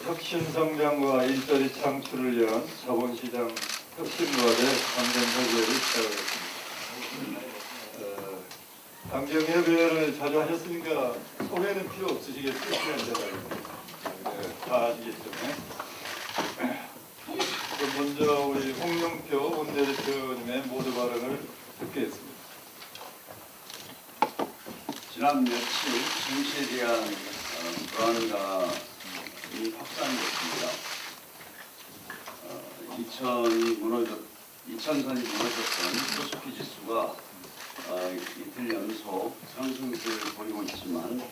혁신성장과 일자리 창출을 위한 자본시장 혁신과제 강경협의회를 시작하겠습니다. 강경협의회를 자주 하셨으니까 소개는 필요 없으시겠죠? 다 아시겠죠? 먼저 우리 홍영표 원내대표님의 모두 발언을 듣겠습니다. 지난 며칠 증시에 대한 불안감이 확산됐습니다. 2000선이 무너졌던 코스피 지수가 이틀 연속 상승세를 보이고 있지만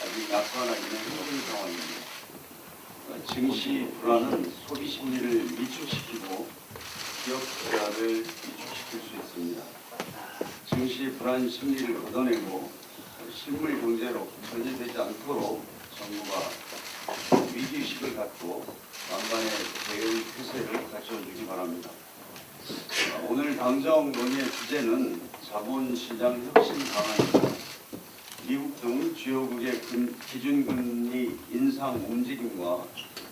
아직 낙관하기는 힘든 상황입니다. 증시 불안은 소비 심리를 위축시키고 기업 투자를 위축시킬 수 있습니다. 증시 불안 심리를 걷어내고 실물 경제로 전제되지 않도록 정부가 위기의식을 갖고 만반의 대응 태세를 갖춰주기 바랍니다. 오늘 당정 논의의 주제는 자본시장 혁신 방안입니다. 미국 등 주요국의 기준금리 인상 움직임과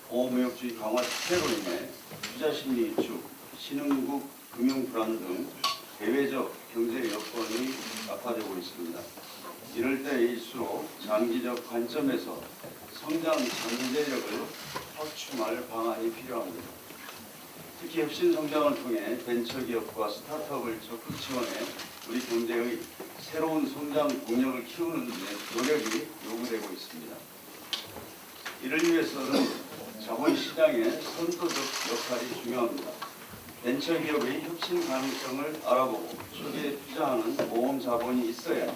보호무역주의 강화 추세로 인해 투자심리 위축, 신흥국 금융 불안 등 대외적 경제 여건이 나빠지고 있습니다. 이럴 때일수록 장기적 관점에서 성장 잠재력을 확충할 방안이 필요합니다. 특히 혁신 성장을 통해 벤처기업과 스타트업을 적극 지원해 우리 경제의 새로운 성장 동력을 키우는 데 노력이 요구되고 있습니다. 이를 위해서는 자본시장의 선도적 역할이 중요합니다. 벤처기업의 혁신 가능성을 알아보고 초기에 투자하는 모험 자본이 있어야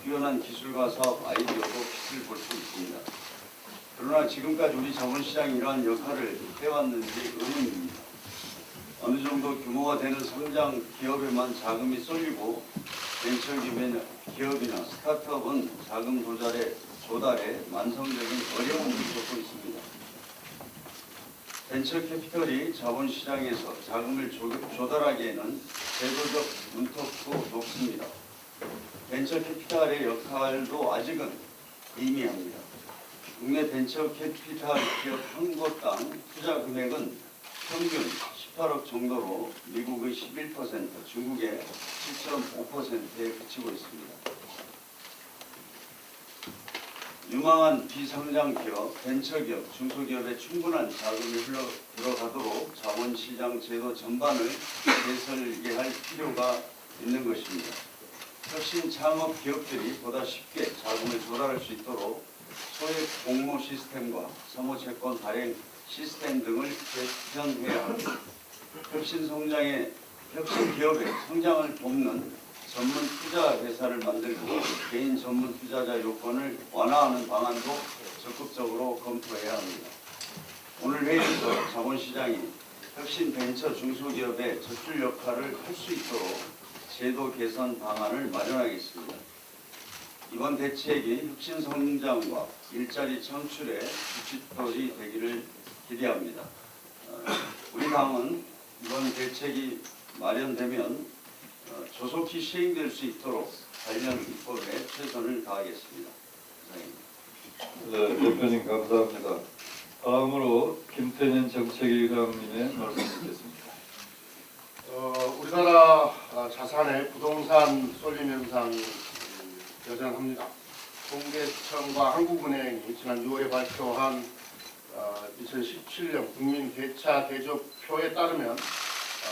뛰어난 기술과 사업 아이디어도 빛을 볼 수 있습니다. 그러나 지금까지 우리 자본시장이 이러한 역할을 해왔는지 의문입니다. 어느 정도 규모가 되는 성장 기업에만 자금이 쏠리고 벤처기업이나 스타트업은 자금 조달에 만성적인 어려움을 겪고 있습니다. 벤처캐피털이 자본시장에서 자금을 조달하기에는 제도적 문턱도 높습니다. 벤처캐피탈의 역할도 아직은 미미합니다. 국내 벤처캐피탈 기업 한 곳당 투자 금액은 평균 18억 정도로 미국의 11%, 중국의 7.5%에 그치고 있습니다. 유망한 비상장 기업, 벤처기업, 중소기업에 충분한 자금이 들어가도록 자본시장 제도 전반을 재설계할 필요가 있는 것입니다. 혁신 창업 기업들이 보다 쉽게 자금을 조달할 수 있도록 소액 공모 시스템과 사모채권 발행 시스템 등을 개편해야 합니다. 혁신 기업의 성장을 돕는 전문 투자 회사를 만들고 개인 전문 투자자 요건을 완화하는 방안도 적극적으로 검토해야 합니다. 오늘 회의에서 자본시장이 혁신 벤처 중소기업의 젖줄 역할을 할 수 있도록 제도 개선 방안을 마련하겠습니다. 이번 대책이 혁신 성장과 일자리 창출에 주춧돌이 되기를 기대합니다. 우리 당은 이번 대책이 마련되면 조속히 시행될 수 있도록 관련 입법에 최선을 다하겠습니다. 네, 대표님 감사합니다. 다음으로 김태년 정책위의장님의 말씀 듣겠습니다. 우리나라 자산의 부동산 쏠림 현상이 여전합니다. 통계청과 한국은행이 지난 6월에 발표한 2017년 국민 대차 대조표에 따르면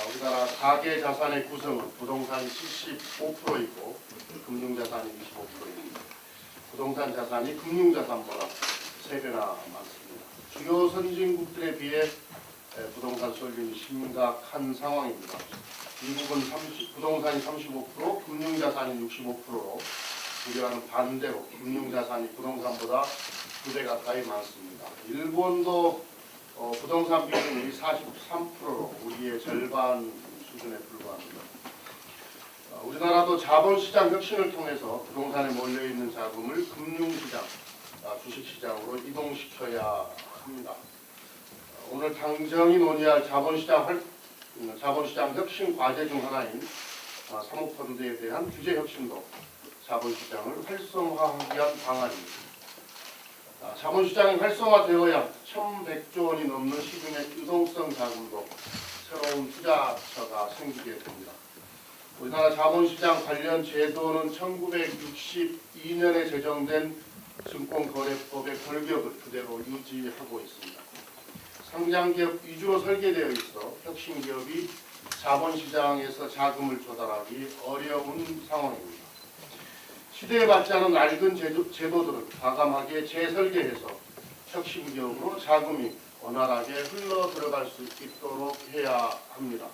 우리나라 가계 자산의 구성은 부동산이 75%이고 금융자산이 25%입니다. 부동산 자산이 금융자산보다 3배나 많습니다. 주요 선진국들에 비해 부동산 쏠림이 심각한 상황입니다. 미국은 부동산이 35%, 금융자산이 65%로 우리와는 반대로 금융자산이 부동산보다 2배 가까이 많습니다. 일본도 부동산 비중이 43%로 우리의 절반 수준에 불과합니다. 우리나라도 자본시장 혁신을 통해서 부동산에 몰려있는 자금을 금융시장, 주식시장으로 이동시켜야 합니다. 오늘 당정이 논의할 자본시장 혁신 과제 중 하나인 사모펀드에 대한 규제 혁신도 자본시장을 활성화하기 위한 방안입니다. 자본시장이 활성화되어야 1,100조 원이 넘는 시중의 유동성 자금도 새로운 투자처가 생기게 됩니다. 우리나라 자본시장 관련 제도는 1962년에 제정된 증권거래법의 결격을 그대로 유지하고 있습니다. 상장기업 위주로 설계되어 있어 혁신기업이 자본시장에서 자금을 조달하기 어려운 상황입니다. 시대에 맞지 않은 낡은 제도들을 과감하게 재설계해서 혁신기업으로 자금이 원활하게 흘러 들어갈 수 있도록 해야 합니다.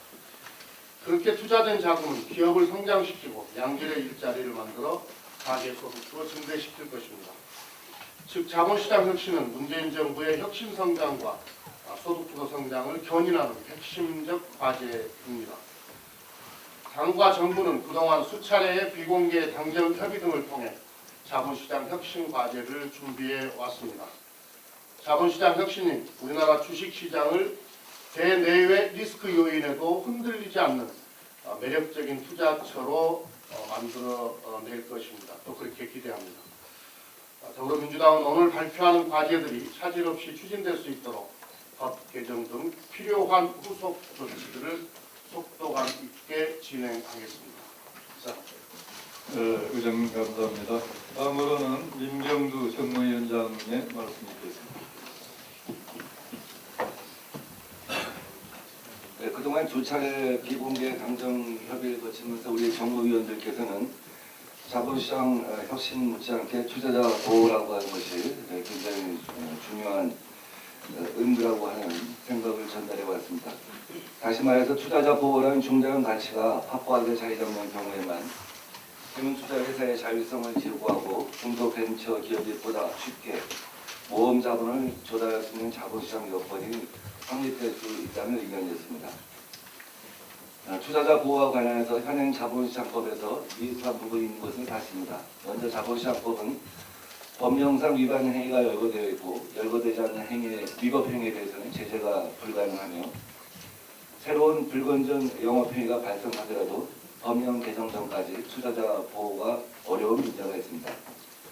그렇게 투자된 자금은 기업을 성장시키고 양질의 일자리를 만들어 가계소득도 증대시킬 것입니다. 즉 자본시장 혁신은 문재인 정부의 혁신 성장과 소득주도 성장을 견인하는 핵심적 과제입니다. 당과 정부는 그동안 수차례의 비공개 당정 협의 등을 통해 자본시장 혁신 과제를 준비해 왔습니다. 자본시장 혁신이 우리나라 주식시장을 대내외 리스크 요인에도 흔들리지 않는 매력적인 투자처로 만들어낼 것입니다. 또 그렇게 기대합니다. 더불어민주당은 오늘 발표하는 과제들이 차질 없이 추진될 수 있도록 법 개정 등 필요한 후속 조치들을 속도감 있게 진행하겠습니다. 의장님 감사합니다. 다음으로는 민경두 정무위원장의 말씀 듣겠습니다. 네, 그동안 두 차례 비공개 당정 협의를 거치면서 우리 정무위원들께서는 자본시장 혁신 못지않게 투자자 보호라고 하는 것이 굉장히 중요한 의무라고 하는 생각을 전달해 왔습니다. 다시 말해서 투자자 보호라는 중대한 가치가 확고하게 자리 잡는 경우에만 금융투자회사의 자율성을 제고하고 중소벤처 기업들보다 쉽게 모험 자본을 조달할 수 있는 자본시장 여건이 확립될 수 있다는 의견이었습니다. 투자자 보호와 관련해서 현행 자본시장법에서 미흡한 부분이 있는 것은 사실입니다. 먼저 자본시장법은 법령상 위반 행위가 열거되어 있고 열거되지 않는 행위, 위법 행위에 대해서는 제재가 불가능하며 새로운 불건전 영업 행위가 발생하더라도 법령 개정 전까지 투자자 보호가 어려운 문제가 있습니다.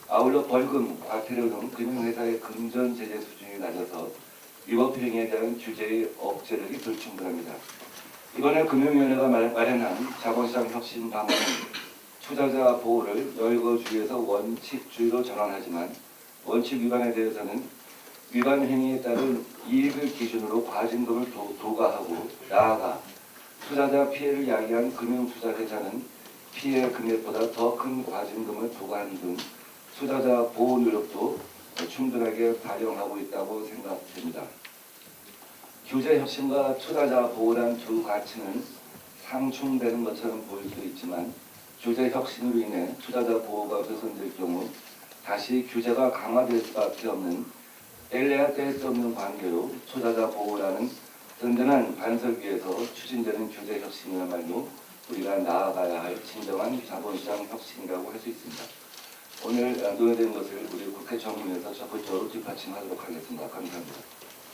아울러 벌금, 과태료 등 금융회사의 금전 제재 수준이 낮아서 위법 행위에 대한 규제의 억제력이 불충분합니다. 이번에 금융위원회가 마련한 자본시장 혁신 방안은 투자자 보호를 열거주의에서 원칙주의로 전환하지만 원칙 위반에 대해서는 위반 행위에 따른 이익을 기준으로 과징금을 도과하고 나아가 투자자 피해를 야기한 금융투자회사는 피해 금액보다 더 큰 과징금을 부과하는 등 투자자 보호 노력도 충분하게 발휘하고 있다고 생각됩니다. 규제 혁신과 투자자 보호란 두 가치는 상충되는 것처럼 보일 수 있지만 규제 혁신으로 인해 투자자 보호가 훼손될 경우 다시 규제가 강화될 수밖에 없는 뗄래야 뗄 수 없는 관계로 투자자 보호라는 든든한 반석 위에서 추진되는 규제 혁신이야말로 우리가 나아가야 할 진정한 자본시장 혁신이라고 할 수 있습니다. 오늘 논의된 것을 우리 국회 정문에서 적극적으로 뒷받침하도록 하겠습니다. 감사합니다.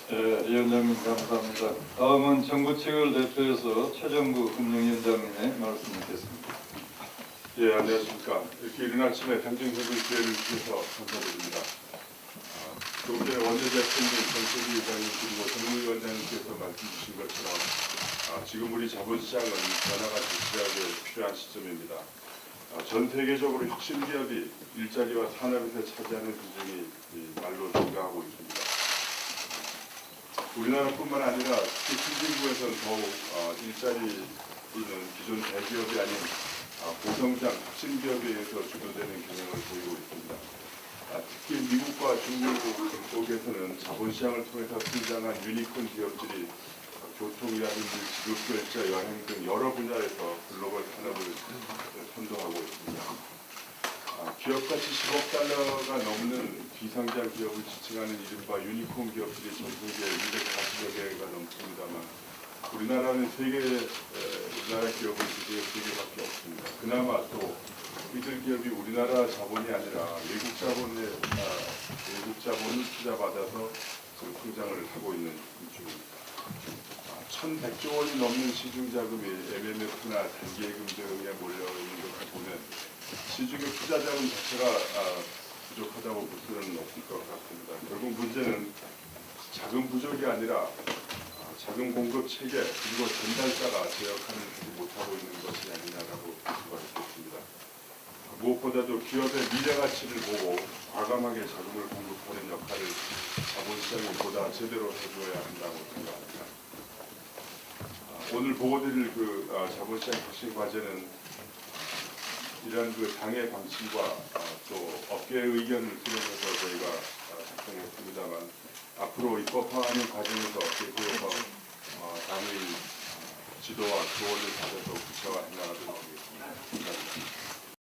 위원장님 감사합니다. 다음은 정부 측을 대표해서 최정구 금융위원장님의 말씀 듣겠습니다. 예, 안녕하십니까. 이렇게 이른 아침에 당정협의 기회를 주셔서 감사드립니다. 조금 전에 원내대표님, 정책위 의장님 그리고 정무위원장님께서 말씀 주신 것처럼 지금 우리 자본시장은 변화가 절실하게 필요한 시점입니다. 전 세계적으로 혁신기업이 일자리와 산업에서 차지하는 비중이 말로 증가하고 있습니다. 우리나라뿐만 아니라 특히 신진국에서는 더욱 일자리 있는 기존 대기업이 아닌 고성장 혁신기업에 의해서 주도되는 경향을 보이고 있습니다. 특히 미국과 중국 쪽에서는 자본시장을 통해서 성장한 유니콘 기업들이 교통이라든지 지급결제, 여행 등 여러 분야에서 글로벌 산업을 선도하고 있습니다. 기업가치 10억 달러가 넘는 비상장 기업을 지칭하는 이른바 유니콘 기업들이 전 세계에 240여 개가 넘습니다만 우리나라는 우리나라 기업은 세계에 3개밖에 없습니다. 그나마 또 이들 기업이 우리나라 자본이 아니라 외국 자본을 투자받아서 성장을 하고 있는 중입니다. 1,100조 원이 넘는 시중자금이 MMF나 단기예금 등에 몰려있는 것을 보면 시중의 투자자금 자체가 부족하다고 볼 수는 없을 것 같습니다. 결국 문제는 자금 부족이 아니라 자금 공급 체계 그리고 전달자가 제 역할을 하지 못하고 있는 것이 아니냐라고 볼 수가 있겠습니다. 무엇보다도 기업의 미래 가치를 보고 과감하게 자금을 공급하는 역할을 자본시장이 보다 제대로 해줘야 한다고 생각합니다. 오늘 보고드릴 자본시장 혁신 과제는 이러한 당의 방침과 또 업계의 의견을 수렴해서 저희가 작성했습니다만 앞으로 입법화하는 과정에서 계속해서 당의 지도와 조언을 받아서 구체화해 나가도록 하겠습니다. 감사합니다.